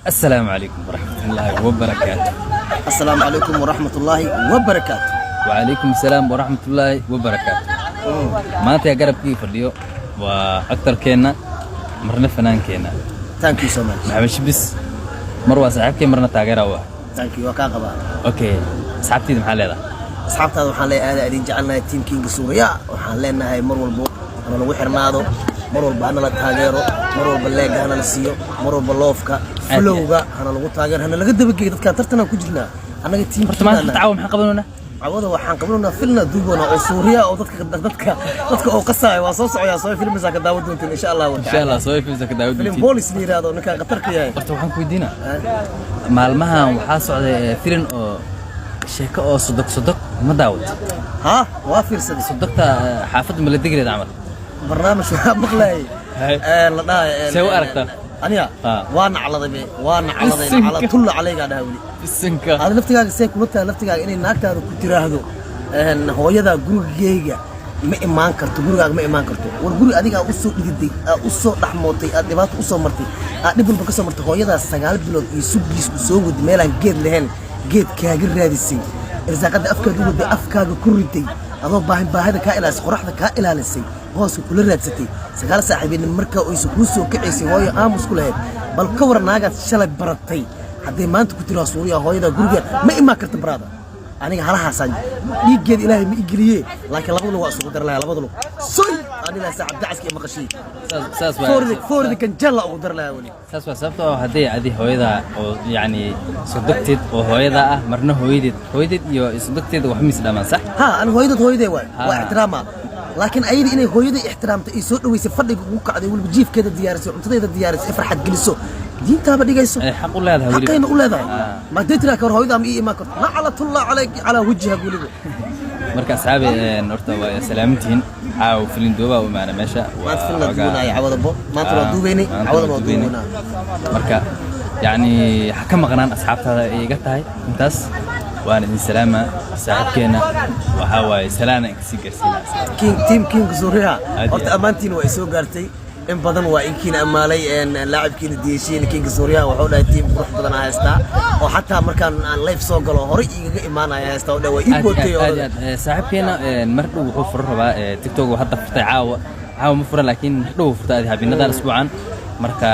السلام عليكم ورحمة الله وبركاته. السلام عليكم ورحمة الله وبركاته. وعليكم السلام ورحمة الله وبركاته. ما أنت يا قرب كيف اليوم وأكثر كنا مرنا فنان كنا. Thank you so much. محمد شبس مروة صاحبك مرنا تاجر أوه. Thank you وكاغبا. أوكي صاحبتي محل هذا. أصحابتها وحنا أنا أدين جعلنا تيم كينج سوريا وحنا هاي مروا البو أنا نوحر نادو مروا البانا لا تاجره مروا باللاجة أنا نسيو مروا باللوفكا فلوجا أنا لو تاجر أنا لقد بقي تذكرتنا كجلنا أنا التيم برتمان تعاون حقبلنا عوضه waxaan qablona filna duubona oo Suuriya oo dadka oo qasay waa soo socaya soo film isaga daawad doonto insha Allah soo film isaga daawad doonto film police liiraado ninka qatarka yahay horta waxaan ku weydiina maalmahan waxaa socday film oo sheeko oo sodok ma daawad ha waa fiirsaday sodokta xaafad maladigreed amal barnaamij waxa maqlay la dhahay soo aragta aniga waan caladay ala tull alayga dhaawli bisinka hada naftigaaga say kuma taa naftigaaga inay naagtaada ku tiraahdo hooyada gurigeyga ma imaan karto gurigaaga ma imaan karto war guri adiga u soo dhigiday u soo dhaxmootay dhibaato u soo martay dhib walba ka soo martay hooyada 9 bilood iyo sugiis u soo wadi meelaan geed lahayn geed kaaga raadisay irsaaqada afkaaga wadi afkaaga ku riday adoo baahida ka ilaalisay qoraxda ka ilaalisay hoos kula raadsatay 9 saaxiibin marka oo isku soo kacisay hooyo aamus ku lahayd bal ka warnaaga shalay baratay haddii maanta ku tiro Suuriya hooyada guriga ma imaan karto brada aniga halahaasaan dhiigeed Ilaahay ma igiliye laakiin labadu waa isugu dar lahaa labadu soy aniga saacad dacaska ma qashay saas waa foordi kan jalla ugu dar lahaa wali saas waa sababtoo hadii adi hooyada oo yaani sodogteed oo hooyada ah marna hooyadeed iyo sodogteed wax mis dhamaan sax ha an hooyadee waa ixtiraama laakiin ayada inay hooyada ixtiraamto ay soo dhaweysay fadhiga ugu kacday waliba jiifkeeda diyaarisay cuntadeeda diyaarisay farxad geliso diinta ba dhigayso xaq u leedahay waliba xaqayna u leedahay ma deetra ka hooyada ma iimaan karto la'anatullah alayk ala wajhiha waliba marka asxaabi horta waa salaamintiin aaw filin dooba oo maana meesha waa filin duunay cawadabo maanta waa duubeynay cawadabo waa duubeynay marka yaani ka maqnaan asxaabtada iga tahay intaas waan idin salaama saaxiibkeena waxa way salaana si gaarsiinaa team king Suuriya horta amaantiin waa soo gaartay in badan waa inkiina amaalay laacibkiina diishiin king Suuriya wuxuu dhahay team qurux badan haysta oo xataa markaan aan live soo galo hore igaga imaanaya haysta oo dhawa ii bootay oo saaxiibkeena mar dhow wuxuu furo rabaa TikTok hadda furtay caawa ma furo laakiin dhow furtay habeenada isbuucan marka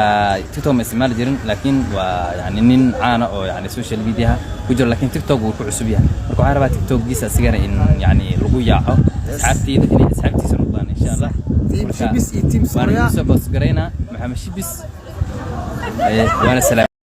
TikTok ma isticmaal jirin laakiin waa yani nin caana oo yani social media ku jiro laakiin TikTok uu ku cusub yahay marka waxaan rabaa TikTok giisa asigana in yani lagu yaaco asxaabtiisa inay asxaabtiisa noqdaan insha Allah team Shibis iyo team Suuriya soo boos gareyna Maxamed Shibis وانا سلام